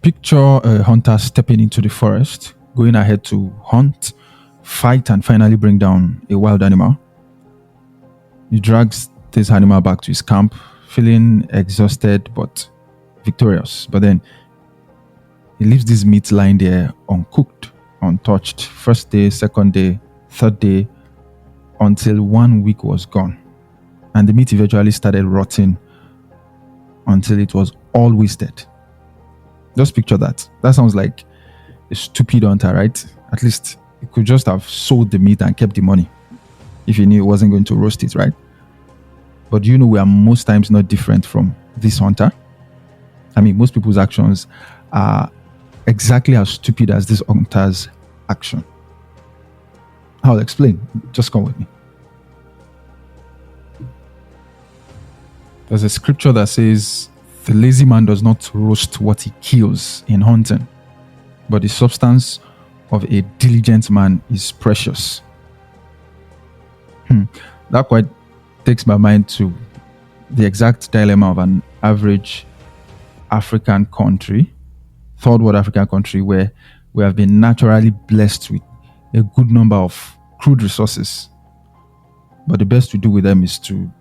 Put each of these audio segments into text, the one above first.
Picture a hunter stepping into the forest, going ahead to hunt, fight, and finally bring down a wild animal. He drags this animal back to his camp, feeling exhausted but victorious. But then he leaves this meat lying there uncooked, untouched. First day, second day, third day, until 1 week was gone. And the meat eventually started rotting until it was all wasted. Just picture that. That sounds like a stupid hunter, right? At least he could just have sold the meat and kept the money if he knew he wasn't going to roast it, right? But you know, we are most times not different from this hunter. I mean, most people's actions are exactly as stupid as this hunter's action. I'll explain. Just come with me. There's a scripture that says, "The lazy man does not roast what he kills in hunting, but the substance of a diligent man is precious." That quite takes my mind to the exact dilemma of an average African country, third world African country, where we have been naturally blessed with a good number of crude resources. But the best to do with them is to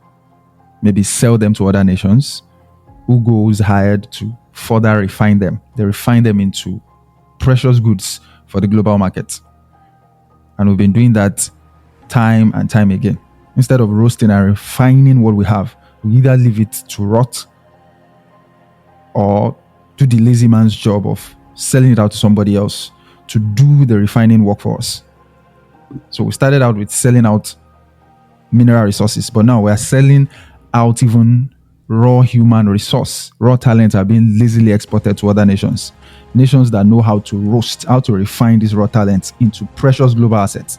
maybe sell them to other nations who goes hired to further refine them. They refine them into precious goods for the global market. And we've been doing that time and time again. Instead of roasting and refining what we have, we either leave it to rot or do the lazy man's job of selling it out to somebody else to do the refining work for us. So we started out with selling out mineral resources, but now we are selling out even raw human resource. Raw talents are being lazily exported to other nations. Nations that know how to roast, how to refine these raw talents into precious global assets.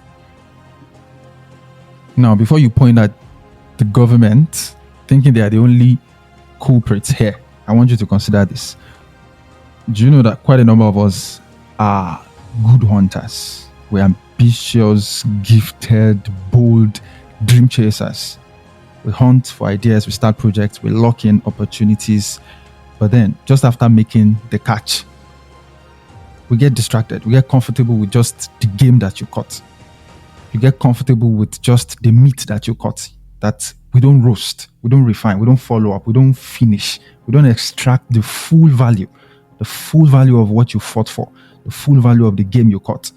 Now, before you point at the government thinking they are the only culprits here, I want you to consider this. Do you know that quite a number of us are good hunters? We're ambitious, gifted, bold, dream chasers. We hunt for ideas, we start projects, we lock in opportunities. But then, just after making the catch, we get distracted. We get comfortable with just the game that you caught. You get comfortable with just the meat that you caught. That we don't roast, we don't refine, we don't follow up, we don't finish, we don't extract the full value of what you fought for, the full value of the game you caught.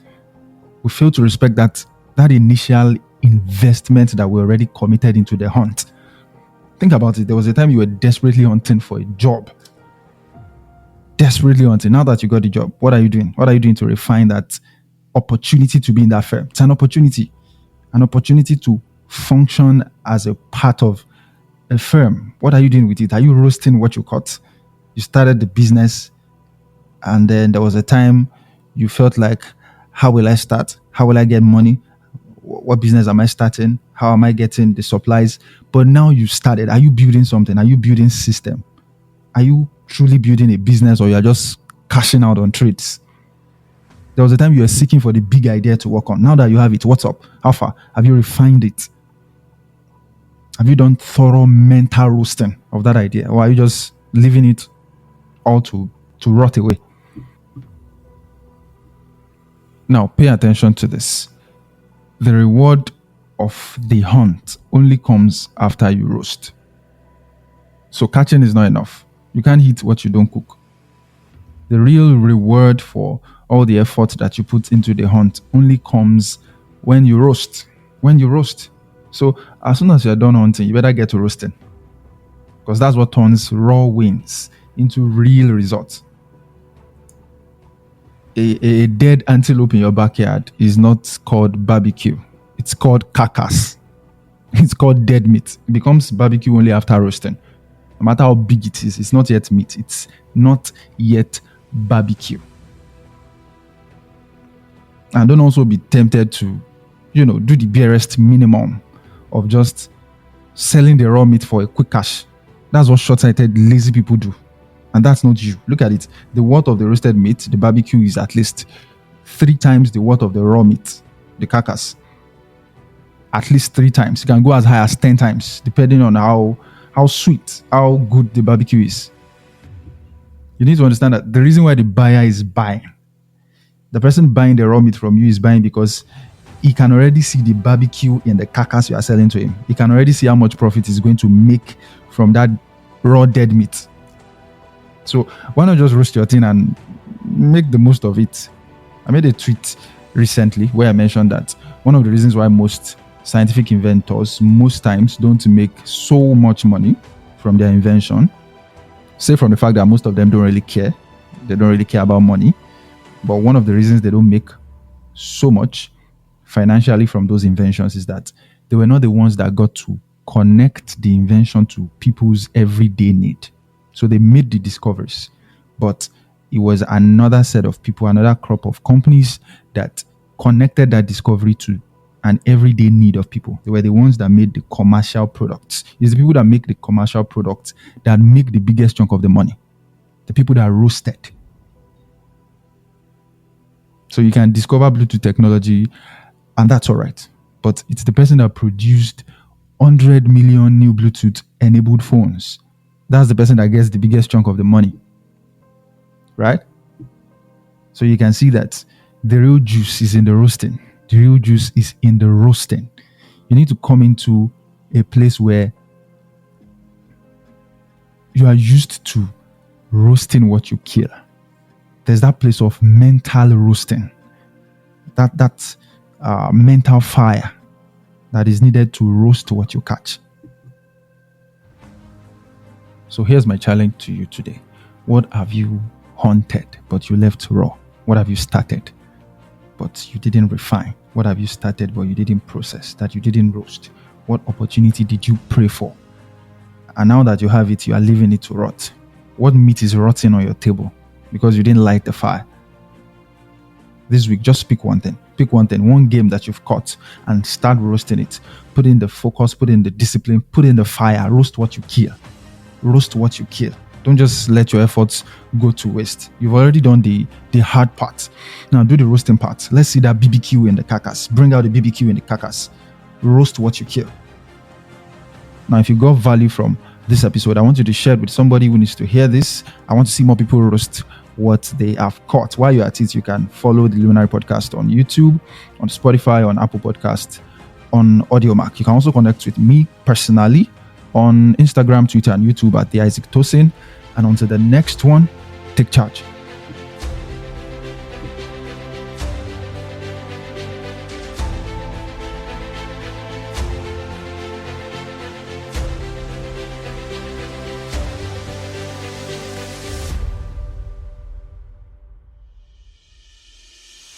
We fail to respect that initial investment that we already committed into the hunt. Think about it. There was a time you were desperately hunting for a job. Desperately hunting. Now that you got the job, what are you doing? What are you doing to refine that opportunity to be in that firm? It's an opportunity to function as a part of a firm. What are you doing with it? Are you roasting what you caught? You started the business, and then there was a time you felt like, how will I start? How will I get money? What business am I starting? How am I getting the supplies? But now you started. Are you building something? Are you building system? Are you truly building a business, or you are just cashing out on trades? There was a time you were seeking for the big idea to work on. Now that you have it, what's up? How far? Have you refined it? Have you done thorough mental roasting of that idea? Or are you just leaving it all to rot away? Now, pay attention to this. The reward of the hunt only comes after you roast. So catching is not enough. You can't eat what you don't cook. The real reward for all the effort that you put into the hunt only comes when you roast. So as soon as you're done hunting, you better get to roasting, because that's what turns raw wins into real results. A dead antelope in your backyard is not called barbecue. It's called carcass. It's called dead meat. It becomes barbecue only after roasting. No matter how big it is, it's not yet meat. It's not yet barbecue. And don't also be tempted to, do the barest minimum of just selling the raw meat for a quick cash. That's what short-sighted, lazy people do. And that's not you. Look at it. The worth of the roasted meat, the barbecue, is at least 3 times the worth of the raw meat, the carcass. At least 3 times. You can go as high as 10 times, depending on how sweet, how good the barbecue is. You need to understand that the reason why the buyer is buying, the person buying the raw meat from you is buying because he can already see the barbecue in the carcass you are selling to him. He can already see how much profit he's going to make from that raw dead meat. So why not just roast your thing and make the most of it? I made a tweet recently where I mentioned that one of the reasons why most scientific inventors most times don't make so much money from their invention, say from the fact that most of them don't really care. They don't really care about money. But one of the reasons they don't make so much financially from those inventions is that they were not the ones that got to connect the invention to people's everyday need. So they made the discoveries, but it was another set of people, another crop of companies that connected that discovery to an everyday need of people. They were the ones that made the commercial products. It's the people that make the commercial products that make the biggest chunk of the money. The people that roasted. So you can discover Bluetooth technology, and that's all right. But it's the person that produced 100 million new Bluetooth enabled phones. That's the person that gets the biggest chunk of the money. Right? So you can see that the real juice is in the roasting. The real juice is in the roasting. You need to come into a place where you are used to roasting what you kill. There's that place of mental roasting. That mental fire that is needed to roast what you catch. So here's my challenge to you today. What have you hunted but you left raw? What have you started but you didn't refine? What have you started but you didn't process, that you didn't roast? What opportunity did you pray for? And now that you have it, you are leaving it to rot. What meat is rotting on your table because you didn't light the fire? This week, just pick one thing. Pick one thing, one game that you've caught, and start roasting it. Put in the focus, put in the discipline, put in the fire. Roast what you kill. Roast what you kill. Don't just let your efforts go to waste. You've already done the hard part. Now do the roasting part. Let's see that BBQ in the carcass. Bring out the BBQ in the carcass. Roast what you kill. Now, if you got value from this episode, I want you to share it with somebody who needs to hear this. I want to see more people roast what they have caught. While you're at it, you can follow the Luminary Podcast on YouTube, on Spotify, on Apple Podcast, on Audiomack. You can also connect with me personally on Instagram, Twitter, and YouTube at the Isaac Tosin. And until the next one, take charge.